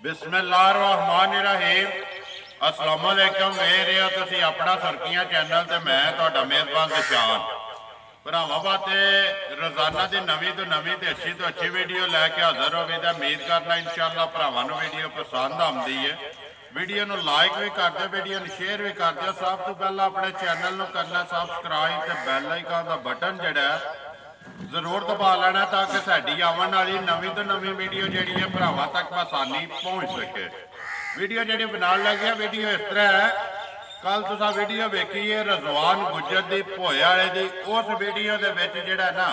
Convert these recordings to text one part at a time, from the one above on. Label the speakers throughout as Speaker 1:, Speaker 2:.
Speaker 1: बिस्मिल्लाहिर्रहमानिर्रहीम। अस्सलाम वालेकुम। वेख रहे हो तुसीं अपना सुर्खियां चैनल ते मैं तुहाडा मेज़बान निशान। भरावां वास्ते रोज़ाना की नवीं तो नवीं ते अच्छी वीडियो लैके हाज़र हो गई। उम्मीद करना इंशाअल्लाह भरावां नूं वीडियो पसंद आउंदी है। वीडियो नूं लाइक भी कर दिओ, वीडियो नूं शेयर भी कर दिओ। सब तो पहला अपने चैनल नूं करना सबसक्राइब ते बैल आइकन दा बटन जिहड़ा जरूर दबा लेना ताकि साडी आवन वाली नवीं तो नवीं वीडियो जिहड़ी है भरावां तक आसानी पहुँच सके। वीडियो जिहड़ी बनाउण लगे वीडियो इस तरह है, कल तुसां वीडियो वेखी है रजवान गुज्जर दी भोए वाले दी। उस वीडियो दे विच जिहड़ा ना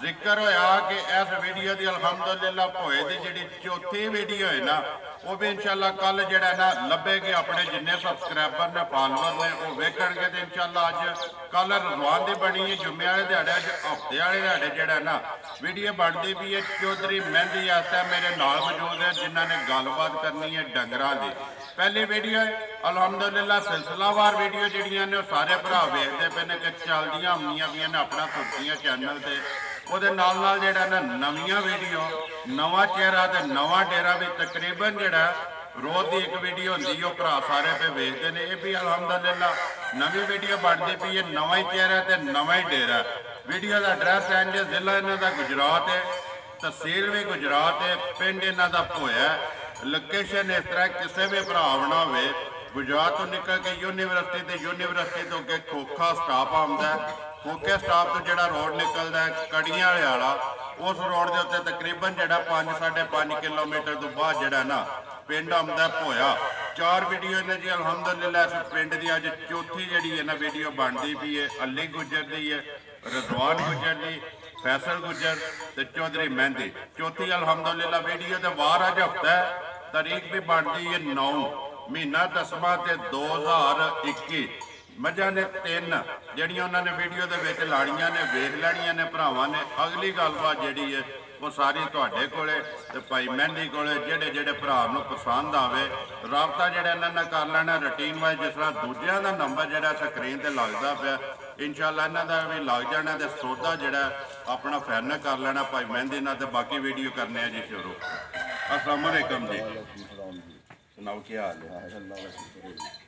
Speaker 1: जिक्र होया कि इस वीडियो की अलहमदुलिल्लाह भोए की जिहड़ी चौथी वीडियो है ना वो भी इंशाअल्लाह कल जिहड़ा ना लभेगी। अपने जिन्ने सबसक्राइबर ने फॉलोअर ने वो वेखणगे ते इंशाअल्लाह अज कल रजवान की बनी है जुम्मे वाले दिहाड़े, अज हफ्ते वाले दिहाड़े जिहड़ा ना वीडियो बनती भी है। चौधरी मेहंदी इस टाइम मेरे नाल मौजूद है जिन्हों ने गलबात करनी है डंगरां दी। पहली वीडियो है अलहमदुलिल्लाह सिलसिलावार वीडियो जिहड़ियां ने सारे भरा वेखते पे ने कि चलदियां हुंदियां भी ने अपना सुर्खियां चैनल से। ਉਹਦੇ ਨਾਲ ਜਿਹੜਾ ਨਾ ਨਵੀਆਂ ਵੀਡੀਓ नवा चेहरा ਤੇ नवा डेरा भी तकरीबन ਜਿਹੜਾ रोज़ की एक वीडियो होंगी वो भरा सारे पे वेखते हैं। ये भी अलहमदुलिल्लाह नवी वीडियो बनती पई है, नवा ही चेहरा तो नवा ही डेरा। वीडियो का एड्रैस है जिला इन्हों का गुजरात है, तहसील भी गुजरात है, पिंड इन्हों का भोया। लोकेशन इस तरह किसी भी भरा आना हो गुजरात तो निकल के यूनीवर्सिटी तो अगे खोखा स्टाप आता है। खोखे स्टाप तो जो रोड निकलता है कड़ियां वाला उस रोड के उत्ते तकरीबन जो 5-5.5 किलोमीटर तो बाद जो ना पिंड आता भोया। 4 वीडियो ने जी अलहमदुलिल्लाह इस पिंड की अज चौथी जी है ना वीडियो बनती पई है। अली गुज्जर की है, रजवान गुज्जर की, फैसल गुज्जर तो चौधरी मेहंदी चौथी अलहमदुलिल्लाह वीडियो तो वार अज हफ्ता है। तारीख भी बनती है 9 महीना 10वां 2021। मझां ने 3 जड़ियाँ उन्होंने वीडियो के लाड़ियाँ ने वेख लैनियां ने भरावां ने। अगली गलबात जी है वो सारी तुहाडे कोले ते भाई मेहंदी कोले जेड़े जेड़े भरा नूं पसंद आवे राबता जिहड़ा इन्हां नाल कर लेना रूटीन वाइज। जिस तरह दूजियां दा नंबर जिहड़ा स्क्रीन ते लगदा पिया इंशाअल्लाह इन्हां दा भी लग जाना ते सौदा जिहड़ा अपना फाइनल कर लेना भाई मेहंदी नाल ते बाकी वीडियो करने जी शुरू। अस्सलाम वालेकुम जी, सुनाओ क्या हाल है?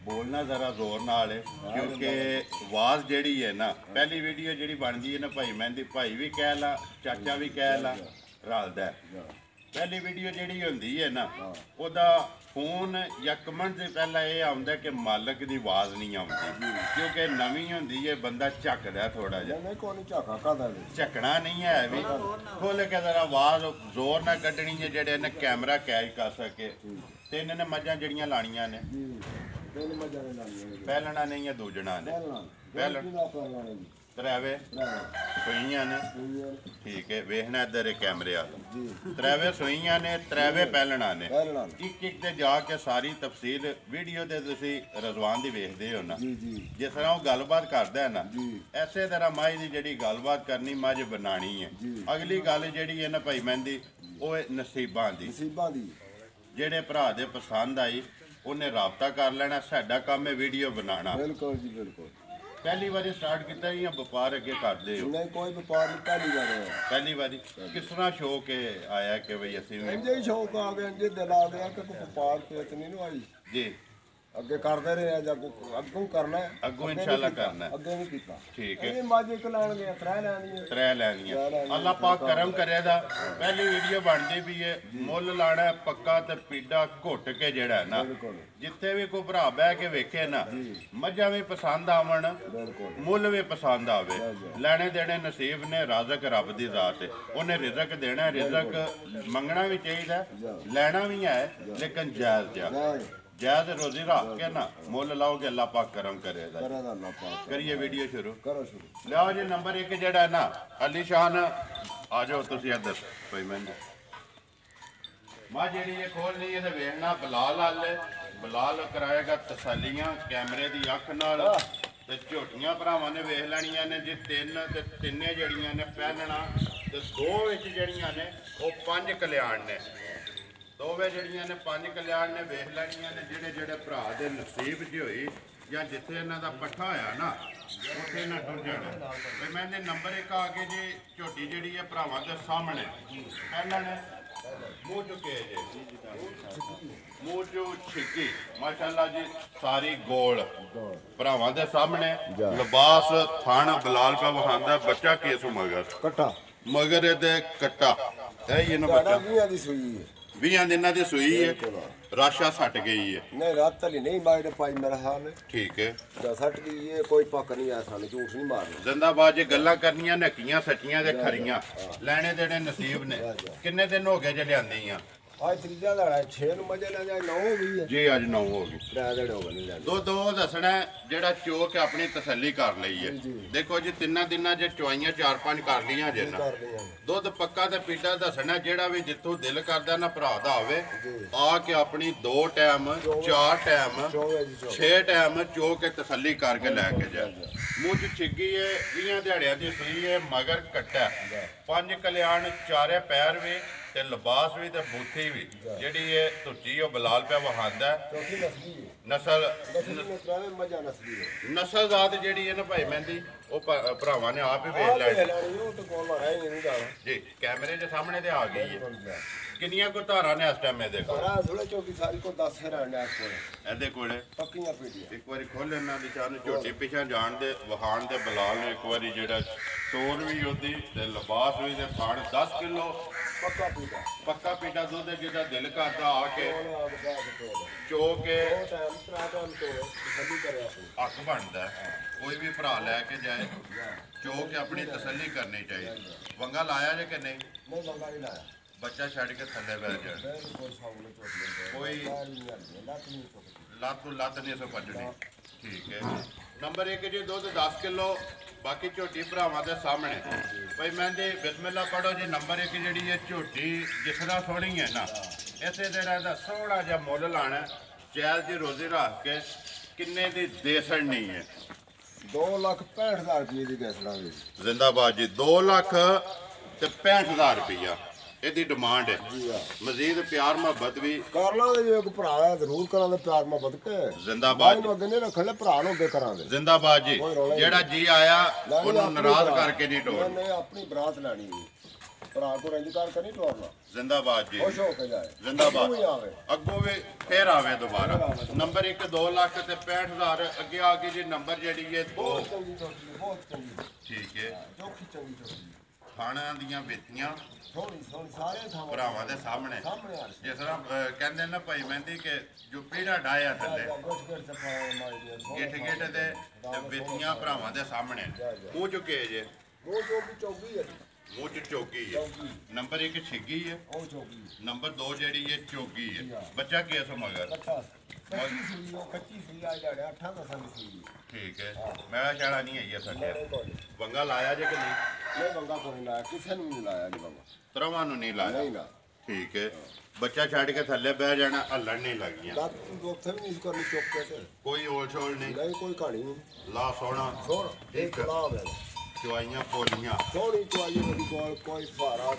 Speaker 1: बोलना जरा जोर नाल है क्योंकि आवाज़ जिहड़ी है ना पहली वीडियो जिहड़ी बनती है ना भाई मेहंदी भाई भी कह ला चाचा भी कह ला रलदा है। पहली वीडियो जिहड़ी होंदी है ना ओदा फोन या कमेंट से पहला ये आउंदा कि मालक की आवाज़ नहीं आउंदी क्योंकि नवीं होंदी है बंदा झकदा थोड़ा जिहा। झकना नहीं है भी खोल के जरा आवाज़ जोर ना कड्ढनी है जेह्ड़े ने कैमरा कैच कर सके। 3 ने मझां जिहड़ियां लाणियां ने पहलना नहीं है दूजना ने त्रैवे सुइयां ने ठीक है वेखना इधर कैमरे आ त्रैवे सुइयां ने त्रैवे पहलना ने एक एक ते जाके सारी तफसील वीडियो दे तुसी रजवान दी वेखदे हो ना जिस तरह वो गलबात करदा है ना ऐसे तरह माई दी जेहड़ी गलबात करनी मझ बनानी है। अगली गल जेहड़ी है ना भाई मेहंदी वो नसीबां दी जेहड़े भरा दे पसंद आई उन्हें राबता कर लेना। साडा काम है वीडियो बनाना।
Speaker 2: बिल्कुल जी बिल्कुल।
Speaker 1: पहली बारी स्टार्ट किया या व्यापार अगे करते हो?
Speaker 2: नहीं कोई व्यापार नहीं, पहली बार है।
Speaker 1: पहली बारी किस तरह शौक आया कि भाई असि
Speaker 2: इंजे ही शौक आ गया, इंजे दिल आ गया कि व्यापार पेत नहीं आई
Speaker 1: जी
Speaker 2: अगे करते रहे अगों करना है,
Speaker 1: अगों इंशाल्लाह करना है।
Speaker 2: अगे नहीं कीता
Speaker 1: ठीक है।
Speaker 2: ये मज एक लैन गया त्रै लैनी
Speaker 1: अल्लाह पाक करम करेगा। पहली वीडियो बनती भी है मुल लाना है पक्का ते पीड़ा घुट के जेड़ा है ना जिथे भी कोई भरा बह के वेखे ना मझां भी पसंद आवन मुल भी पसंद आवे। लैने देने नसीब ने राजक रब दी जात है उन्हें रिजक देना है। रिजक मंगना भी चाहिए लैना भी है लेकिन जायज़ जायज़ रोजी रख के ना मुल लाओगे अल्लाह पाक करम करेगा। करिए वीडियो शुरू लियाओ जी। नंबर 1 जेड़ा है ना अली शान आ जाओ तुम इधर कोई मैंने मां जी खोलनी है तो वेखना बिलाल बिलाल कराएगा तसलियां कैमरे की अख नाल ते झोटियां भरावां ने वेख लैनियां ने जी 3 ते 3 जड़ियां ने पहनना ते 2 विच जड़ियां ने वो 5 कल्याण ने दोवे जड़ियां ने 5 कल्याण ने वेख लैनियां ने जेड़े जेड़े भरा दे नसीब च होई या जिथे इन्हां दा पट्ठा होया ना उत्थे ना टुर जाना। ते मैंने नंबर 1 आ के जी झोटी जिहड़ी है भरावां दे सामने पहलण मुँह चुके जे ਮੂੰਹ ਚੋਂ ਛਿੱਕੀ ਮਾਸ਼ਾਅੱਲਾ ਜੀ ਸਾਰੀ ਗੋਲ ਭਰਾਵਾਂ ਦੇ ਸਾਹਮਣੇ ਲਿਬਾਸ ਥਣ ਬਲਾਲ ਪਾ ਵਖਾਂਦਾ ਬੱਚਾ ਕੇਸ ਮਗਰ
Speaker 2: ਕੱਟਾ
Speaker 1: ਮਗਰ ਇਹਦੇ ਕੱਟਾ ਇਹ ਨਾ ਬੱਚਾ
Speaker 2: 20 ਦੀ ਸੂਈ ਹੈ
Speaker 1: 20 ਦਿਨਾਂ ਦੀ ਸੂਈ ਹੈ ਰਾਸ਼ਾ ਸੱਟ ਗਈ ਹੈ
Speaker 2: ਨਹੀਂ ਰਾਤ ਤਲੀ ਨਹੀਂ ਬਾਈਡ ਪਾਈ ਮੇਰਾ ਹਾਲ
Speaker 1: ਠੀਕ ਹੈ
Speaker 2: ਜਾਂ ਸੱਟ ਗਈ ਇਹ ਕੋਈ ਪੱਕ ਨਹੀਂ ਆ ਸਾਨੂੰ ਝੂਠ ਨਹੀਂ ਮਾਰਨਾ
Speaker 1: ਜ਼ਿੰਦਾਬਾਦ ਜੇ ਗੱਲਾਂ ਕਰਨੀਆਂ ਨੱਕੀਆਂ ਸੱਚੀਆਂ ਤੇ ਖਰੀਆਂ ਲੈਣੇ ਦੇਣੇ ਨਸੀਬ ਨੇ ਕਿੰਨੇ ਦਿਨ ਹੋ ਗਏ ਜੇ ਲਿਆਂਦੀਆਂ
Speaker 2: ਅੱਜ ਤੀਜਾ ਦਿਹਾੜਾ 6 ਨੂੰ ਮਜੇ ਲੈ ਜਾਏ 9 ਹੋ ਗਈ ਹੈ
Speaker 1: ਜੀ ਅੱਜ 9 ਹੋ ਗਈ
Speaker 2: ਤਰਾ ਦਿਹਾੜੇ ਹੋ ਗਏ ਨਹੀਂ ਲੈਂਦੇ
Speaker 1: ਦੋ ਦੱਸਣਾ ਜਿਹੜਾ ਚੋਕ ਆਪਣੀ ਤਸੱਲੀ ਕਰ ਲਈ ਹੈ ਦੇਖੋ ਜੀ ਤਿੰਨਾਂ ਦਿਨਾਂ ਜੇ ਚੁਆਈਆਂ 4-5 ਕਰ ਲੀਆਂ ਜੇ ਨਾ
Speaker 2: ਕਰ ਲਈਆਂ
Speaker 1: ਦੁੱਧ ਪੱਕਾ ਤੇ ਪੀਟਾ ਦੱਸਣਾ ਜਿਹੜਾ ਵੀ ਜਿੱਥੋਂ ਦਿਲ ਕਰਦਾ ਨਾ ਭਰਾ ਦਾ ਆਵੇ ਆ ਕੇ ਆਪਣੀ 2 ਟਾਈਮ 4 ਟਾਈਮ 6 ਟਾਈਮ ਚੋ ਕੇ ਤਸੱਲੀ ਕਰਕੇ ਲੈ ਕੇ ਜਾ ਮੂੰਹ ਚ ਛਿੱਗੀ ਹੈ 20 ਦਿਹਾੜਿਆਂ ਦੀ ਸੂਈ ਹੈ ਮਗਰ ਕੱਟਾ 5 ਕਲਿਆਣ ਚਾਰੇ ਪੈਰ ਵੀ ਤੇ ਲਿਬਾਸ ਵੀ ਤੇ ਬੂਥੀ ਵੀ ਜਿਹੜੀ ਇਹ ਧੁੱਚੀ ਉਹ ਬਲਾਲ ਪਿਆ ਵਹਾਂਦਾ
Speaker 2: ਚੌਥੀ ਨਸਲੀ ਹੈ
Speaker 1: ਨਸਲ
Speaker 2: ਨਸਲੀ ਨੂੰ ਤਰਾਵੇ ਮਜਾ ਨਸਲੀ ਹੈ
Speaker 1: ਨਸਲ ਜ਼ਾਤ ਜਿਹੜੀ ਹੈ ਨਾ ਭਾਈ ਮਹਿੰਦੀ ਉਹ ਭਰਾਵਾਂ ਨੇ ਆਪ ਹੀ ਵੇਖ ਲੈਣੀ
Speaker 2: ਉਹ ਤਾਂ ਕੋਲ ਮਾਰਾ ਹੀ ਨਹੀਂ ਜਾਣਾ
Speaker 1: ਜੀ ਕੈਮਰੇ ਦੇ ਸਾਹਮਣੇ ਤੇ ਆ ਗਈ ਹੈ ਕਿੰਨੀਆਂ ਕੋ ਧਾਰਾਂ ਨੇ ਇਸ ਟਾਈਮ ਇਹਦੇ ਕੋਲ
Speaker 2: ਸਾਰਾ ਥੋੜਾ ਚੌਕੀ ਸਾਰੀ ਕੋ 10 ਹੈਰਾਨ ਨੇ ਕੋਲ
Speaker 1: ਇਹਦੇ ਕੋਲੇ
Speaker 2: ਪੱਕੀਆਂ ਪੀੜੀਆਂ
Speaker 1: ਇੱਕ ਵਾਰੀ ਖੋਲ ਲੈਣਾ ਨਿਸ਼ਾਨ ਝੋਟੀ ਪਿਛਾਂ ਜਾਣ ਦੇ ਵਹਾਣ ਦੇ ਬਲਾਲ ਨੇ ਇੱਕ ਵਾਰੀ ਜਿਹੜਾ ਤੋਰ ਵੀ ਉਹਦੀ ਤੇ ਲਿਬਾਸ ਵੀ ਤੇ ਖਾਣ 10 ਕਿਲੋ
Speaker 2: ਪੱਕਾ ਪੀੜਾ
Speaker 1: ਪੱਕਾ ਪੀਟਾ ਦੁੱਧ ਜਿਹਦਾ ਦਿਲ ਕਰਦਾ ਆ ਕੇ
Speaker 2: ਉਹ ਆਪ ਦਾ ਕੋਲ
Speaker 1: ਚੋ ਕੇ
Speaker 2: ਉਹ ਟਾਈਮ ਤਰਾ ਟਾਈਮ ਤੋਂ ਤਸੱਲੀ ਕਰਿਆ ਆਪਣੀ
Speaker 1: ਹੱਕ ਬਣਦਾ ਹੈ। ਕੋਈ ਵੀ ਭਰਾ ਲੈ ਕੇ ਜਾਏ ਚੋ ਕੇ ਆਪਣੀ ਤਸੱਲੀ ਕਰਨੀ ਚਾਹੀਦੀ ਵੰਗਾ ਲਾਇਆ ਜੇ ਕਿ ਨਹੀਂ
Speaker 2: ਨਹੀਂ ਬੰਗਾ ਨਹੀਂ ਲਾਇਆ
Speaker 1: ਬੱਚਾ ਛੱਡ ਕੇ ਥੱਲੇ ਬਹਿ ਜਾਣ
Speaker 2: ਕੋਈ ਸਾਹਮਣੇ ਚੋਕੀ
Speaker 1: ਕੋਈ
Speaker 2: ਲੱਤ ਨਹੀਂ ਚੁੱਕਦੀ
Speaker 1: ਲੱਤ ਤੋਂ ਲੱਤ ਨਹੀਂ ਸੋ ਭੱਜਣੀ ਠੀਕ ਹੈ ਨੰਬਰ 1 ਜੀ ਦੁੱਧ 10 ਕਿਲੋ ਬਾਕੀ ਝੋਟੀ ਭਰਾਵਾਂ ਦੇ ਸਾਹਮਣੇ ਭਾਈ ਮਹਿੰਦੀ ਬਿਸਮਿਲ੍ਲਾ ਪੜੋ ਜੀ ਨੰਬਰ 1 ਜਿਹੜੀ ਹੈ ਝੋਟੀ ਜਿਸ ਤਰ੍ਹਾਂ ਸੋਹਣੀ ਹੈ ਨਾ ਇਸੇ ਤਰ੍ਹਾਂ ਦਾ ਸੋਹਣਾ ਜਿਹਾ ਮੁੱਲ ਲਾਣਾ ਚੈਲ ਦੀ ਰੋਜ਼ੀ ਰੱਖ ਕੇ ਕਿੰਨੇ ਦੀ ਦੇਸਣ ਨਹੀਂ ਹੈ
Speaker 2: 2,65,000 ਰੁਪਏ ਦੀ ਗੈਸਣਾ ਵੀ
Speaker 1: ਜ਼ਿੰਦਾਬਾਦ ਜੀ 2 ਲੱਖ ਤੇ 65,000 ਰੁਪਈਆ ਇਹਦੀ ਡਿਮਾਂਡ ਹੈ ਮਜ਼ੀਦ ਪਿਆਰ ਮੁਹੱਬਤ ਵੀ
Speaker 2: ਕਰ ਲਾਂਗੇ ਜੇ ਕੋਈ ਭਰਾ ਹੈ ਜ਼ਰੂਰ ਕਰਾਂਗੇ ਪਿਆਰ ਮੁਹੱਬਤ ਕੇ
Speaker 1: ਜ਼ਿੰਦਾਬਾਦ
Speaker 2: ਨੂੰ ਅੱਗੇ ਨਹੀਂ ਰੱਖਣ ਲੈ ਭਰਾ ਨੂੰ ਅੱਗੇ ਕਰਾਂਗੇ
Speaker 1: ਜ਼ਿੰਦਾਬਾਦ ਜੀ ਜਿਹੜਾ ਜੀ ਆਇਆ ਉਹਨੂੰ ਨਾਰਾਜ਼ ਕਰਕੇ ਨਹੀਂ ਟੋੜਨਾ
Speaker 2: ਨਹੀਂ ਆਪਣੀ ਬਰਾਤ ਲੈਣੀ ਭਰਾ ਕੋ ਰੰਜ ਕਰ ਨਹੀਂ ਟੋੜਨਾ
Speaker 1: ਜ਼ਿੰਦਾਬਾਦ ਜੀ
Speaker 2: ਖੁਸ਼ ਹੋ ਕੇ ਜਾਏ
Speaker 1: ਜ਼ਿੰਦਾਬਾਦ
Speaker 2: ਵੀ ਆਵੇ
Speaker 1: ਅੱਗੋਂ ਵੀ ਫੇਰ ਆਵੇ ਦੁਬਾਰਾ ਨੰਬਰ 1 2 ਲੱਖ ਤੇ 65,000 ਅੱਗੇ ਆ ਕੇ ਜੀ ਨੰਬਰ ਜਿਹੜੀ ਹੈ 2
Speaker 2: ਬਹੁਤ ਚੰਗੀ ਚੋਟੀ ਬਹੁਤ ਚੰਗੀ
Speaker 1: ਠੀਕ ਹੈ
Speaker 2: ਚੌਕੀ ਚੰਗੀ ਚੋਟੀ
Speaker 1: ਖਾਣਿਆਂ ਦੀਆਂ ਵੇਤੀਆਂ
Speaker 2: ਸੋਹਣੀ ਸੋਹਣੀ ਸਾਰੇ ਥਾਂ
Speaker 1: ਭਰਾਵਾਂ ਦੇ ਸਾਹਮਣੇ
Speaker 2: ਸਾਹਮਣੇ ਆ
Speaker 1: ਜਿਸ ਤਰ੍ਹਾਂ ਕਹਿੰਦੇ ਨਾ ਭਾਈ ਮਹਿੰਦੀ ਕਿ ਜੋ ਪੀੜਾ ਡਾਇਆ ਥੱਲੇ
Speaker 2: ਗੋਟ ਗੇਟ ਸਫਾ ਮਾਰੀ
Speaker 1: ਗਿੱਠ ਗਿੱਠ ਦੇ ਵੇਤੀਆਂ ਭਰਾਵਾਂ ਦੇ ਸਾਹਮਣੇ ਮੂੰਹ ਚੁੱਕੇ ਜੇ
Speaker 2: ਉਹ ਚੌਕੀ ਚੌਕੀ ਹੈ
Speaker 1: ਮੂੰਹ ਚ ਚੌਕੀ ਹੈ ਨੰਬਰ 1 ਛਿੱਗੀ ਹੈ
Speaker 2: ਉਹ ਚੌਕੀ
Speaker 1: ਨੰਬਰ 2 ਜਿਹੜੀ ਹੈ ਚੌਗੀ ਹੈ ਬੱਚਾ ਕੀ ਸੋ ਮਗਰ
Speaker 2: ਕੱਚਾ ਕੱਚੀ ਸੂਈ ਉਹ ਕੱਚੀ ਸੂਈ ਆ ਜਾੜਿਆ 8 ਦਸਾਂ ਦੀ ਸੂਈ
Speaker 1: ਠੀਕ ਹੈ ਮੈਂ ਸ਼ਾਲਾ ਨਹੀਂ ਆਈ ਸਾਡੇ
Speaker 2: ਨਹੀਂ
Speaker 1: ਵੰਗਾ ਲਾਇਆ ਜੇ ਕਿ ਨਹੀਂ
Speaker 2: ਬੰਗਾ ਕੋਈ ਲਾਇਆ ਕਿਸੇ ਨੂੰ ਨਹੀਂ ਲਾਇਆ ਜੀ ਬਾਬਾ
Speaker 1: ਤਰਵਾਂ ਨੂੰ ਨਹੀਂ ਲਾਇਆ
Speaker 2: ਨਹੀਂ ਨਾ
Speaker 1: ਠੀਕ ਹੈ ਬੱਚਾ ਛੱਡ ਕੇ ਥੱਲੇ ਬਹਿ ਜਾਣਾ ਹੱਲਣ ਨਹੀਂ ਲੱਗੀਆਂ
Speaker 2: ਲੱਤ ਤੂੰ ਉੱਥੇ ਵੀ ਨਹੀਂ ਕਰਨੀ ਚੁੱਕ ਕੇ ਤੇ
Speaker 1: ਕੋਈ ਓਲ ਛੋਲ ਨਹੀਂ
Speaker 2: ਨਹੀਂ ਕੋਈ ਕਹਾਣੀ ਨਹੀਂ
Speaker 1: ਲਾ ਸੋਣਾ
Speaker 2: ਸੋਹਣ
Speaker 1: ਠੀਕ
Speaker 2: ਇੱਕ ਲਾਭ ਹੈ
Speaker 1: ਚੁਆਈਆਂ ਪੋਲੀਆਂ
Speaker 2: ਸੋਹਣੀ ਚਵਾਈ ਮੇਰੀ ਕੋਲ ਕੋਈ ਫਾਰਾ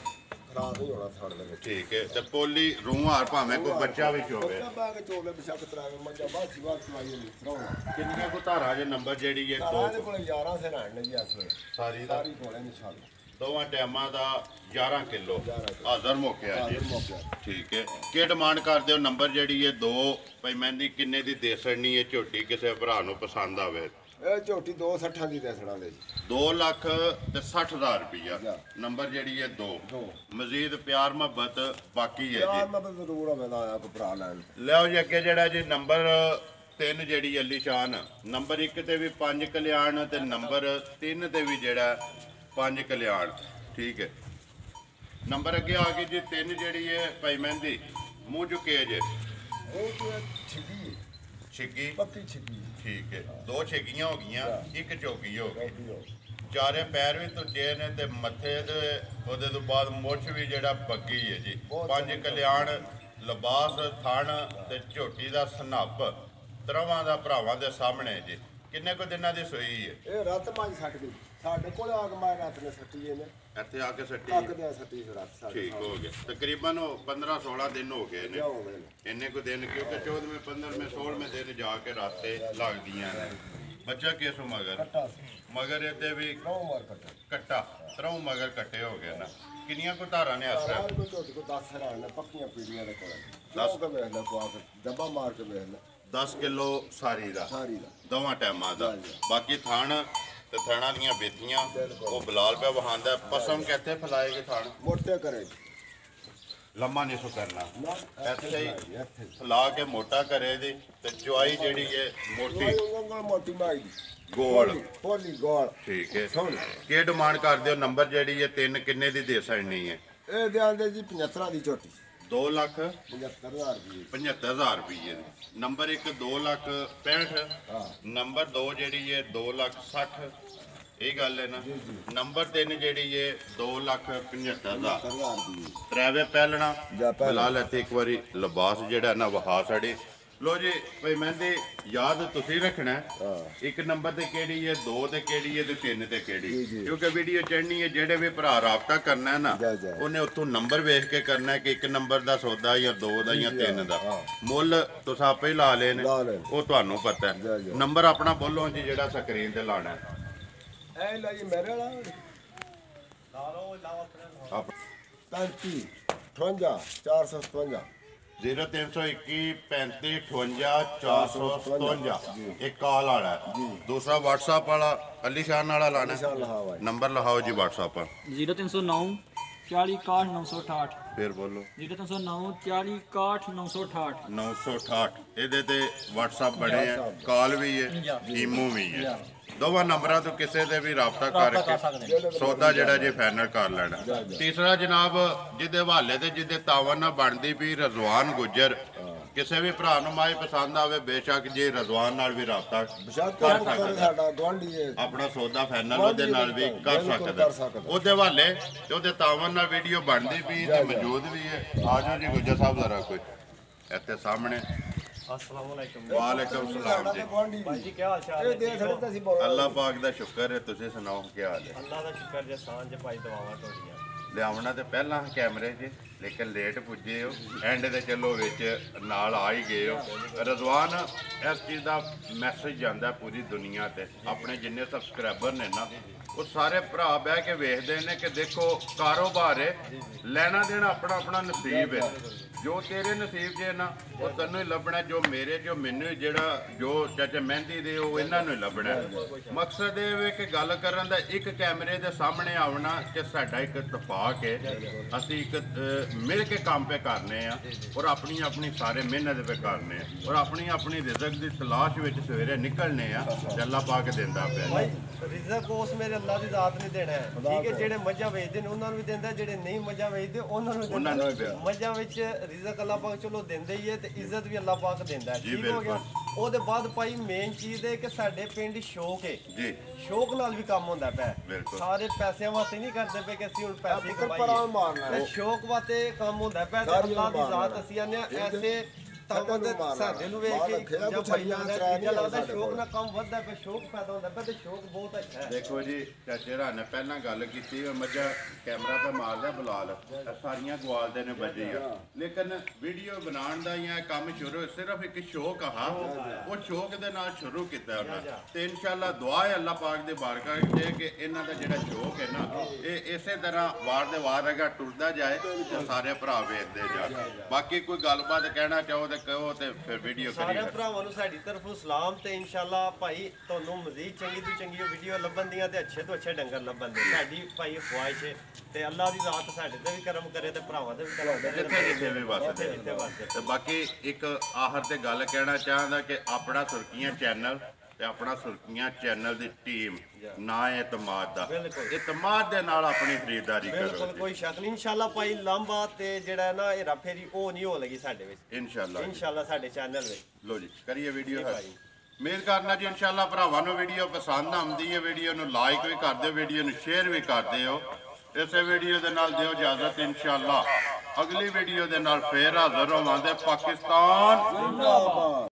Speaker 2: ਖਰਾਬ ਨਹੀਂ ਹੋਣਾ ਛੱਡ ਦੇ ਵਿੱਚ
Speaker 1: ਠੀਕ ਹੈ ਤੇ ਪੋਲੀ ਰੂਹਾਰ ਭਾਵੇਂ ਕੋਈ ਬੱਚਾ ਵੀ ਹੋਵੇ
Speaker 2: ਬੱਚਾ ਬਾ ਕੇ ਚੋਲੇ ਬਿਸ਼ੱਕ ਤਰਾਵੇ ਮੱਝਾ ਬਾਸੀ ਬਾਤ ਚਵਾਈ ਨਹੀਂ ਸਰਾਉਣਾ
Speaker 1: ਕਿੰਨੀਆਂ ਕੋ ਧਾਰਾਂ ਜੇ ਨੰਬਰ ਜਿਹੜੀ ਹੈ
Speaker 2: ਸਾਰਾ ਦੇ
Speaker 1: ਦੋ
Speaker 2: ਕੋਲ 11 ਸੇ ਰਹਿਣ ਨੇ ਜੀ ਇਸ ਵੇਲੇ
Speaker 1: ਸਾਰੀ ਦਾ
Speaker 2: ਸਾਰੀ ਕੋਲੇ ਨਿਸ਼ਾਨ
Speaker 1: ਦੋਵਾਂ ਟਾਈਮਾਂ ਦਾ 11 ਕਿਲੋ ਹਾਜ਼ਰ ਮੌਕਿਆ ਜੀ
Speaker 2: ਮੌਕਿਆ
Speaker 1: ਠੀਕ ਹੈ ਕੀ ਡਿਮਾਂਡ ਕਰਦੇ ਹੋ ਨੰਬਰ ਜਿਹੜੀ ਹੈ 2 ਭਾਈ ਮਹਿੰਦੀ ਕਿੰਨੇ ਦੀ ਦੇ ਸੜਨੀ ਹੈ ਝੋਟੀ ਕਿਸੇ ਭਰਾ ਨੂੰ ਪਸੰਦ ਆਵੇ
Speaker 2: ਇਹ ਝੋਟੀ 260 ਦੀ ਦੇਸਣਾ ਦੇ ਜੀ
Speaker 1: 2 ਲੱਖ ਤੇ 60,000 ਰੁਪਈਆ ਨੰਬਰ ਜਿਹੜੀ ਹੈ 2 ਮਜ਼ੀਦ ਪਿਆਰ ਮੁਹੱਬਤ ਬਾਕੀ ਹੈ
Speaker 2: ਯਾਰ
Speaker 1: ਜੀ
Speaker 2: ਮੈਂ ਤਾਂ ਜ਼ਰੂਰ ਆਵੇਦਾ ਆਇਆ ਕੋ ਭਰਾ ਲੈਣ
Speaker 1: ਲਿਓ ਜੀ ਅੱਗੇ ਜਿਹੜਾ ਜੀ ਨੰਬਰ 3 ਜਿਹੜੀ ਅਲੀ ਸ਼ਾਨ ਨੰਬਰ 1 ਤੇ ਵੀ 5 ਕਲਿਆਣ ਤੇ ਨੰਬਰ 3 ਤੇ ਵੀ ਜਿਹੜਾ 5 ਕਲਿਆਣ ਠੀਕ ਹੈ ਨੰਬਰ ਅੱਗੇ ਆ ਗਈ ਜੀ 3 ਜਿਹੜੀ ਹੈ ਭਾਈ ਮਹਿੰਦੀ ਮੂੰਹ ਚੁੱਕੇ ਜੇ
Speaker 2: ਉਹ ਤੇ ਛਿੱਗੀ
Speaker 1: ਛਿੱਗੀ
Speaker 2: ਪੱਕੀ ਛਿੱਗੀ
Speaker 1: ਠੀਕ ਹੈ 2 ਛਿੱਗੀਆਂ ਹੋ ਗਈਆਂ ਇੱਕ ਚੌਗੀ ਹੋ ਗਈ
Speaker 2: ਚੌਕੀ
Speaker 1: ਚਾਰੇ ਪੈਰ ਵੀ ਤੁੱਜੇ ਨੇ ਤੇ ਮੱਥੇ ਦੇ ਉਹਦੇ ਤੋਂ ਬਾਅਦ ਮੁੱਛ ਵੀ ਜਿਹੜਾ ਪੱਕੀ ਹੈ ਜੀ 5 ਕਲਿਆਣ ਲਿਬਾਸ ਥਣ ਤੇ ਝੋਟੀ ਦਾ ਸਨੱਪ ਤਰਵਾਂ ਦਾ ਭਰਾਵਾਂ ਦੇ ਸਾਹਮਣੇ ਜੀ ਕਿੰਨੇ ਕੁ ਦਿਨਾਂ ਦੀ ਸੋਈ ਹੈ
Speaker 2: ਇਹ ਰਾਤ ਮਾਜ ਛੱਡ ਗਈ ਸਾਡੇ ਕੋਲ ਆ ਕੇ ਮੈਂ ਰਾਤ ਨੇ ਸੱਟੀ ਇਹਨੇ
Speaker 1: ਇੱਥੇ ਆ ਕੇ ਸੱਟੀ
Speaker 2: ਤੱਕ ਦੇ ਸੱਟੀ ਰਾਤ ਸਾਡੇ
Speaker 1: ਠੀਕ ਹੋ ਗਿਆ ਤਕਰੀਬਨ 15-16 ਦਿਨ ਹੋ ਗਏ ਨੇ
Speaker 2: ਹੋ ਗਏ ਨੇ
Speaker 1: ਇੰਨੇ ਕੁ ਦਿਨ ਕਿਉਂਕਿ 14ਵੇਂ 15ਵੇਂ 16ਵੇਂ ਦਿਨ ਜਾ ਕੇ ਰਾਤੇ ਲੱਗਦੀਆਂ ਨੇ ਬੱਚਾ ਕਿਸ ਮਗਰ
Speaker 2: ਕੱਟਾ ਸੀ
Speaker 1: ਮਗਰ ਇਹਦੇ ਵੀ
Speaker 2: ਨੌ ਮਾਰ ਕੱਟਾ
Speaker 1: ਕੱਟਾ ਤਰੋਂ ਮਗਰ ਕੱਟੇ ਹੋ ਗਏ ਨਾ ਕਿੰਨੀਆਂ ਕੋ ਧਾਰਾਂ ਨੇ ਆਸਰਾ
Speaker 2: ਸਾਰਾ ਕੋਈ ਝੋਟੀ ਕੋ 10 ਹਰਾਨ ਨੇ ਪੱਕੀਆਂ ਪੀੜੀਆਂ ਦੇ ਕੋਲ
Speaker 1: 10
Speaker 2: ਕੇ ਵੇਖ ਲੈ ਪਾ ਕੇ ਡੱਬਾ ਮਾਰ ਕੇ ਵੇਖ ਲੈ
Speaker 1: 10 ਕਿਲੋ ਸਾਰੀ ਦਾ
Speaker 2: ਸਾਰੀ ਦਾ
Speaker 1: ਦੋਵਾਂ ਟਾਈਮਾਂ ਦਾ
Speaker 2: ਹਾਂਜੀ।
Speaker 1: ਬਾਕੀ ਥਣ ਤੇ ਥਣਾ ਦੀਆਂ ਬੇਤੀਆਂ
Speaker 2: ਬਿਲਕੁਲ।
Speaker 1: ਉਹ ਬਲਾਲ ਪਿਆ ਵਹਾਂਦਾ ਪਸਮ ਕਿੱਥੇ ਫਲਾਏਗੇ ਥਣ
Speaker 2: ਮੋਟੇ ਕਰੇ
Speaker 1: ਲੰਮਾ ਨਹੀਂ ਸੋ ਕਰਨਾ
Speaker 2: ਨਾ
Speaker 1: ਇੱਥੇ ਹੀ
Speaker 2: ਇੱਥੇ
Speaker 1: ਫਲਾ ਕੇ ਮੋਟਾ ਕਰੇ ਦੀ ਤੇ ਚੁਆਈ ਜਿਹੜੀ ਹੈ ਮੋਟੀ
Speaker 2: ਉਂਗਲ ਮੋਟੀ ਮਾਈ ਦੀ
Speaker 1: ਗੋਲ
Speaker 2: ਪੋਲੀ ਗੋਲ
Speaker 1: ਠੀਕ ਹੈ
Speaker 2: ਸੁਣ
Speaker 1: ਕੀ ਡਿਮਾਂਡ ਕਰਦੇ ਹੋ ਨੰਬਰ ਜਿਹੜੀ ਹੈ 3 ਕਿੰਨੇ ਦੀ ਦੇ ਸਕਣੀ ਹੈ
Speaker 2: ਇਹ ਦਿਆਂਦੇ ਜੀ 75 ਦੀ ਝੋਟੀ
Speaker 1: 2 ਲੱਖ
Speaker 2: 75000 ਰੁਪਏ
Speaker 1: 75000 ਰੁਪਏ ਨੰਬਰ 1 2 ਲੱਖ 65
Speaker 2: ਹਾਂ
Speaker 1: ਨੰਬਰ 2 ਜਿਹੜੀ ਹੈ 2 ਲੱਖ 60 ਇਹ ਗੱਲ ਹੈ ਨਾ
Speaker 2: ਜੀ, ਜੀ।
Speaker 1: ਨੰਬਰ 3 ਜਿਹੜੀ ਹੈ 2 ਲੱਖ 75000
Speaker 2: 75000 ਦੀ
Speaker 1: ਡਰਾਈਵੇ ਪਹਿਲਣਾ
Speaker 2: ਜਾਂ ਪਹਿਲਣਾ।
Speaker 1: ਬਲਾ ਲੈਤੇ ਇੱਕ ਵਾਰੀ ਲਿਬਾਸ ਜਿਹੜਾ ਨਾ ਵਹਾ ਸਾਡੇ ਲੋ ਜੀ ਭਈ ਮਹਿੰਦੇ ਯਾਦ ਤੁਸੀਂ ਰੱਖਣਾ ਹੈ।
Speaker 2: ਹਾਂ
Speaker 1: ਇੱਕ ਨੰਬਰ ਤੇ ਕਿਹੜੀ ਹੈ 2 ਤੇ ਕਿਹੜੀ ਹੈ ਤੇ 3 ਤੇ ਕਿਹੜੀ
Speaker 2: ਜੀ, ਜੀ।
Speaker 1: ਕਿਉਂਕਿ ਵੀਡੀਓ ਚੜਨੀ ਹੈ ਜਿਹੜੇ ਵੀ ਭਰਾ ਰਾਬਤਾ ਕਰਨਾ ਹੈ ਨਾ
Speaker 2: ਜਾ, ਜਾ।
Speaker 1: ਉਹਨੇ ਉੱਥੋਂ ਨੰਬਰ ਵੇਖ ਕੇ ਕਰਨਾ ਹੈ ਕਿ ਇੱਕ ਨੰਬਰ ਦਾ ਸੌਦਾ ਜਾਂ 2 ਦਾ ਜਾਂ 3 ਦਾ
Speaker 2: ਹਾਂ।
Speaker 1: ਮੁੱਲ ਤੁਸੀਂ ਆਪੇ ਹੀ ਲਾ ਲਏ ਨੇ
Speaker 2: ਲਾ ਲਏ।
Speaker 1: ਉਹ ਤੁਹਾਨੂੰ ਪਤਾ
Speaker 2: ਜਾ,
Speaker 1: ਹੈ
Speaker 2: ਜਾ।
Speaker 1: ਨੰਬਰ ਆਪਣਾ ਬੋਲੋ ਜੀ ਜਿਹੜਾ ਸਕਰੀਨ ਤੇ ਲਾਣਾ ਹੈ
Speaker 2: ਇਹ ਲੈ ਜੀ ਮੇਰੇ ਵਾਲਾ
Speaker 1: ਆਪ-
Speaker 2: 35 58 457
Speaker 1: 0321 35 58 457 ਇੱਕ ਕਾਲ ਵਾਲਾ ਹੈ।
Speaker 2: ਜੀ।
Speaker 1: ਦੂਸਰਾ WhatsApp ਵਾਲਾ ਅਲੀ ਸ਼ਾਨ ਵਾਲਾ ਲਾਣਾ
Speaker 2: ਨਿਸ਼ਾਨ ਲਹਾਵਾ
Speaker 1: ਨੰਬਰ ਲਹਾਓ ਜੀ WhatsApp ਪਰ
Speaker 3: 0309 40 61 968
Speaker 1: ਫਿਰ ਬੋਲੋ
Speaker 3: 0309 40 61 968
Speaker 1: 968 ਇਹਦੇ ਤੇ WhatsApp ਬਣੇ ਆ ਕਾਲ ਵੀ ਹੈ ਈਮੋ ਵੀ ਹੈ ਦੋਵਾਂ ਨੰਬਰਾਂ ਤੋਂ ਕਿਸੇ ਦੇ ਵੀ ਰਾਬਤਾ ਕਰਕੇ ਸੌਦਾ ਜਿਹੜਾ ਜੇ ਫਾਈਨਲ ਕਰ ਲੈਣਾ ਤੀਸਰਾ ਜਨਾਬ ਜਿਹਦੇ ਹਵਾਲੇ ਤੇ ਜਿਹਦੇ ਤਾਵਨ ਨਾਲ ਬਣਦੀ ਵੀ ਰਜ਼ਵਾਨ ਗੁੱਜਰ ਕਿਸੇ ਵੀ ਭਰਾ ਨੂੰ ਮਾਈ ਪਸੰਦ ਆਵੇ ਬੇਸ਼ੱਕ ਜੇ ਰਜ਼ਵਾਨ ਨਾਲ ਵੀ ਰਾਬਤਾ
Speaker 2: ਬਸ਼ਾਤ
Speaker 1: ਕਰ
Speaker 2: ਕਰ
Speaker 1: ਸਕਦਾ
Speaker 2: ਸਾਡਾ ਗਵਾਂਢੀ ਹੈ
Speaker 1: ਆਪਣਾ ਸੌਦਾ ਫਾਈਨਲ ਉਹਦੇ ਨਾਲ ਵੀ ਕਰ
Speaker 2: ਬਿਲਕੁਲ ਕਰ
Speaker 1: ਸਕਦਾ
Speaker 2: ਸਕਦਾ।
Speaker 1: ਉਹਦੇ ਹਵਾਲੇ ਤੇ ਉਹਦੇ ਤਾਵਨ ਨਾਲ ਵੀਡੀਓ ਬਣਦੀ ਵੀ ਤੇ ਮੌਜੂਦ ਵੀ ਹੈ ਆਜੋ ਜੀ ਗੁੱਜਰ ਸਾਹਿਬ ਜ਼ਰਾ ਕੋਈ ਇੱਥੇ ਸਾਹਮਣੇ
Speaker 3: अस्सलामुअलैकुम
Speaker 1: ਵਾਲੇਕੁਮ ਸਲਾਮ ਜੀ
Speaker 2: ਗਵਾਂਢੀ
Speaker 3: भाई जी क्या हाल चाल
Speaker 2: ਇਹ
Speaker 3: है
Speaker 2: ਦੇ ਥੜੇ ਤੇ ਅਸੀਂ ਬੋਲ
Speaker 1: ਅੱਲਾਹ ਪਾਕ ਦਾ ਸ਼ੁਕਰ ਹੈ ਤੁਸੀਂ ਸੁਣਾਓ ਕੀ ਹਾਲ ਹੈ
Speaker 3: अल्लाह का शुक्र जे सांझ भाई दवावां तोड़ियां
Speaker 1: ਲਿਆਉਣਾ ਤੇ ਪਹਿਲਾਂ ਕੈਮਰੇ 'ਚ ਲੇਕਿਨ ਲੇਟ ਪੁੱਜੇ ਹੋ ਐਂਡ ਤੇ ਚਲੋ ਵਿੱਚ ਨਾਲ ਆ ਹੀ ਗਏ ਹੋ ਰਜ਼ਵਾਨ ਇਸ ਚੀਜ਼ ਦਾ ਮੈਸੇਜ ਜਾਂਦਾ ਪੂਰੀ ਦੁਨੀਆ ਤੇ ਆਪਣੇ ਜਿੰਨੇ ਸਬਸਕ੍ਰਾਈਬਰ ਨੇ ਨਾ ਉਹ ਸਾਰੇ ਭਰਾ ਬਹਿ ਕੇ ਵੇਖਦੇ ਨੇ ਕਿ ਦੇਖੋ ਕਾਰੋਬਾਰ ਹੈ ਲੈਣਾ ਦੇਣਾ ਆਪਣਾ ਆਪਣਾ ਨਸੀਬ ਹੈ ਜੋ ਤੇਰੇ ਨਸੀਬ 'ਚ ਹੈ ਨਾ ਉਹ ਤੈਨੂੰ ਹੀ ਲੱਭਣਾ ਜੋ ਮੇਰੇ ਜੋ ਮੈਨੂੰ ਹੀ ਜਿਹੜਾ ਜੋ ਚਾਚਾ ਮਹਿੰਦੀ ਦੇ ਉਹ ਇਹਨਾਂ ਨੂੰ ਹੀ ਲੱਭਣਾ ਮਕਸਦ ਇਹ ਵੇ ਕਿ ਗੱਲ ਕਰਨ ਦਾ ਇੱਕ ਕੈਮਰੇ ਦੇ ਸਾਹਮਣੇ ਆਉਣਾ ਕਿ ਸਾਡਾ ਇੱਕ ਇਤਫਾਕ ਹੈ ਅਸੀਂ ਇੱਕ ਮਿਲ ਕੇ ਕੰਮ ਪੇ ਕਰਨੇ ਆ ਔਰ ਆਪਣੀ ਆਪਣੀ ਸਾਰੇ ਮਿਹਨਤ ਪੇ ਕਰਨੇ ਆ ਔਰ ਆਪਣੀ ਆਪਣੀ ਰਿਜ਼ਕ ਦੀ ਤਲਾਸ਼ ਵਿੱਚ ਸਵੇਰੇ ਨਿਕਲਨੇ ਆ ਤੇ ਅੱਲਾਹ ਪਾਕ ਦਿੰਦਾ ਪਿਆ
Speaker 4: ਭਾਈ ਰਿਜ਼ਕ ਉਸ ਮੇਰੇ ਅੱਲਾ ਦੀ ਜ਼ਾਤ ਨੇ ਦੇਣਾ ਹੈ ਠੀਕ ਹੈ ਜਿਹੜੇ ਮੱਝਾਂ ਵੇਚਦੇ ਨੇ ਉਹਨਾਂ ਨੂੰ ਵੀ ਦਿੰਦਾ ਜਿਹੜੇ ਨਹੀਂ ਮੱਝਾਂ ਵੇਚਦੇ ਉਹਨਾਂ ਨੂੰ
Speaker 1: ਉਹਨਾਂ ਨੂੰ ਵੀ
Speaker 4: ਦਿੰਦਾ
Speaker 1: ਦਿੰਦਾ।
Speaker 4: ਮੱਝਾਂ ਵਿੱਚ ਰਿਜ਼ਕ ਅੱਲਾ ਪਾਕ ਚਲੋ ਦਿੰਦਾ ਹੀ ਹੈ ਤੇ ਇੱਜ਼ਤ ਵੀ ਅੱਲਾ ਪਾਕ ਦਿੰਦਾ ਹੈ
Speaker 1: ਜੀ,
Speaker 4: ਠੀਕ ਹੋ ਗਿਆ
Speaker 1: ਬਿਲਕੁਲ।
Speaker 4: ਉਹਦੇ ਬਾਅਦ ਭਾਈ ਮੇਨ ਚੀਜ਼ ਹੈ ਕਿ ਸਾਡੇ ਪਿੰਡ ਸ਼ੌਕ ਹੈ
Speaker 1: ਜੀ
Speaker 4: ਸ਼ੌਕ ਨਾਲ ਵੀ ਕੰਮ ਹੁੰਦਾ ਪਿਆ
Speaker 1: ਬਿਲਕੁਲ।
Speaker 4: ਸਾਰੇ ਪੈਸਿਆਂ ਵਾਸਤੇ ਨਹੀਂ ਕਰਦੇ ਪਏ ਕਿ ਅਸੀਂ ਹੁਣ ਪੈਸੇ
Speaker 2: ਪੁੱਤਰ ਪਰਾਂ ਮਾਰਨਾ
Speaker 4: ਕਮਾਈਏ
Speaker 2: ਹੈ।
Speaker 4: ਤੇ ਸ਼ੌਕ ਵਾਸਤੇ ਕੰਮ ਹੁੰਦਾ ਪਿਆ ਤੇ
Speaker 2: ਸਾਰੀ
Speaker 4: ਅੱਲਾ ਦੀ
Speaker 2: ਮਾਰਨਾ
Speaker 4: ਜ਼ਾਤ ਅਸੀਂ ਆਨੇ ਐਸੇ
Speaker 2: ਸਾਡੇ
Speaker 4: ਤਾਂ
Speaker 2: ਨੂੰ ਮਾਰਨਾ।
Speaker 4: ਸਾਡੇ ਨੂੰ ਵੇਖ
Speaker 2: ਬਾਹਰ
Speaker 4: ਕੇ
Speaker 2: ਰੱਖਿਆ
Speaker 4: ਜਾਂ
Speaker 2: ਕੁਛ
Speaker 4: ਭਾਈ
Speaker 2: ਇੰਨਾ
Speaker 4: ਲੱਗਦਾ
Speaker 2: ਕਿਰਾਇਆ
Speaker 4: ਇੰਨਾ
Speaker 2: ਨਹੀਂ
Speaker 4: ਲੱਗਦਾ
Speaker 2: ਸਾਡੇ
Speaker 4: ਸ਼ੌਕ
Speaker 2: ਕੋਲ।
Speaker 4: ਨਾਲ ਕੰਮ ਵੱਧਦਾ ਪਿਆ ਸ਼ੌਕ ਪੈਦਾ ਹੁੰਦਾ ਪਿਆ ਤੇ ਸ਼ੌਕ ਬਹੁਤ ਅੱਛਾ ਹੈ
Speaker 1: ਦੇਖੋ ਜੀ ਚਾਚੇ ਰਾਂ ਨੇ ਪਹਿਲਾਂ ਗੱਲ ਕੀਤੀ ਉਹ ਮੱਝਾਂ ਕੈਮਰਾ ਤੇ ਮਾਰ ਲਿਆ ਬੁਲਾਲ ਇਹ ਸਾਰੀਆਂ ਗਵਾਲਦੇ ਨੇ ਬੱਜੇ ਆ ਲੇਕਿਨ ਵੀਡੀਓ ਬਣਾਉਣ ਦਾ ਜਾਂ ਕੰਮ ਸ਼ੁਰੂ ਸਿਰਫ ਇੱਕ ਸ਼ੌਕ ਆ ਉਹ ਸ਼ੌਕ ਦੇ ਨਾਲ ਸ਼ੁਰੂ ਕੀਤਾ ਉਹਨਾਂ ਤੇ ਇਨਸ਼ਾਅੱਲਾ ਦੁਆ ਹੈ ਅੱਲਾਹ ਪਾਕ ਦੇ ਬਾਰਕਾ ਦੇ ਕਿ ਇਹਨਾਂ ਦਾ ਜਿਹੜਾ ਸ਼ੌਕ ਹੈ ਨਾ ਇਹ ਇਸੇ ਤਰ੍ਹਾਂ ਵਾਰ ਦੇ ਵਾਰ ਅਗਾ ਟੁਰਦਾ ਜਾਏ ਤੇ ਸਾਰੇ ਭਰਾ ਵੇਖਦੇ ਜਾਣ ਬਾਕੀ ਕੋਈ ਗੱਲਬਾਤ ਕਹਿਣਾ ਚਾਹੋ ਤੇ ਕਹੋ ਤੇ ਫਿਰ ਵੀਡੀਓ ਕਰੀ
Speaker 4: ਸਾਰੇ ਭਰਾਵਾਂ ਨੂੰ ਸਾਡੀ ਤਰਫੋਂ ਸਲਾਮ ਤੇ ਇਨਸ਼ਾਅੱਲਾ ਭਾਈ ਤੁਹਾਨੂੰ ਮਜ਼ੀਦ ਚੰਗੀ ਤੋਂ ਚੰਗੀ ਵੀਡੀਓ ਲੱਭਣ ਦੀਆਂ ਤੇ ਅੱਛੇ ਤੋਂ ਅੱਛੇ ਡੰਗਰ ਲੱਭਣ ਦੇ ਸਾਡੀ ਭਾਈ ਖੁਆਇਸ਼ ਹੈ ਤੇ ਅੱਲਾ ਦੀ ਜ਼ਾਤ ਸਾਡੇ ਤੇ ਵੀ ਕਰਮ ਕਰੇ ਤੇ ਭਰਾਵਾਂ ਤੇ ਵੀ ਕਰਮ ਕਰੇ
Speaker 1: ਜਿੱਥੇ ਜਿੱਥੇ ਵੀ ਵਸਦੇ
Speaker 4: ਜਿੱਥੇ ਵਸਦੇ।
Speaker 1: ਤੇ ਬਾਕੀ ਇੱਕ ਆਖਰ ਤੇ ਗੱਲ ਕਹਿਣਾ ਚਾਹੁੰਦਾ ਕਿ ਆਪਣਾ ਸੁਰਖੀਆਂ ਚੈਨਲ ਤੇ ਆਪਣਾ ਸੁਰਖੀਆਂ ਚੈਨਲ ਦੀ ਟੀਮ ਨਾ ਇਤਮਾਦ ਦਾ
Speaker 4: ਬਿਲਕੁਲ।
Speaker 1: ਇਤਮਾਦ ਦੇ ਨਾਲ ਆਪਣੀ ਖਰੀਦਦਾਰੀ
Speaker 4: ਬਿਲਕੁਲ
Speaker 1: ਕਰੋ
Speaker 4: ਕੋਈ ਸ਼ੱਕ ਨਹੀਂ ਇਨਸ਼ਾਅੱਲਾ ਭਾਈ ਲਾਂਬਾ ਤੇ ਜਿਹੜਾ ਹੈ ਨਾ ਇਹ ਰਾਫੇਰੀ ਉਹ ਨਹੀਂ ਹੋ ਲੱਗੀ ਸਾਡੇ ਵਿੱਚ
Speaker 1: ਇਨਸ਼ਾਅੱਲਾ
Speaker 4: ਇਨਸ਼ਾਅੱਲਾ ਸਾਡੇ ਚੈਨਲ ਵਿੱਚ
Speaker 1: ਲੋ ਜੀ ਕਰੀਏ ਵੀਡੀਓ ਹੈ
Speaker 4: ਭਾਈ।
Speaker 1: ਮੇਲ ਕਰਨਾ ਜੀ ਇਨਸ਼ਾਅੱਲਾ ਭਰਾਵਾਂ ਨੂੰ ਵੀਡੀਓ ਪਸੰਦ ਆਉਂਦੀ ਹੈ ਵੀਡੀਓ ਨੂੰ ਲਾਈਕ ਵੀ ਕਰ ਦਿਓ ਵੀਡੀਓ ਨੂੰ ਸ਼ੇਅਰ ਵੀ ਕਰ ਦਿਓ ਇਸੇ ਵੀਡੀਓ ਦੇ ਨਾਲ ਦਿਓ ਇਜਾਜ਼ਤ ਇਨਸ਼ਾਅੱਲਾ ਅਗਲੀ ਵੀਡੀਓ ਦੇ ਨਾਲ ਫੇਰ ਹਾਜ਼ਰ ਹੋਵਾਂਗੇ ਪਾਕਿਸਤਾਨ
Speaker 2: ਜ਼ਿੰਦਾਬਾਦ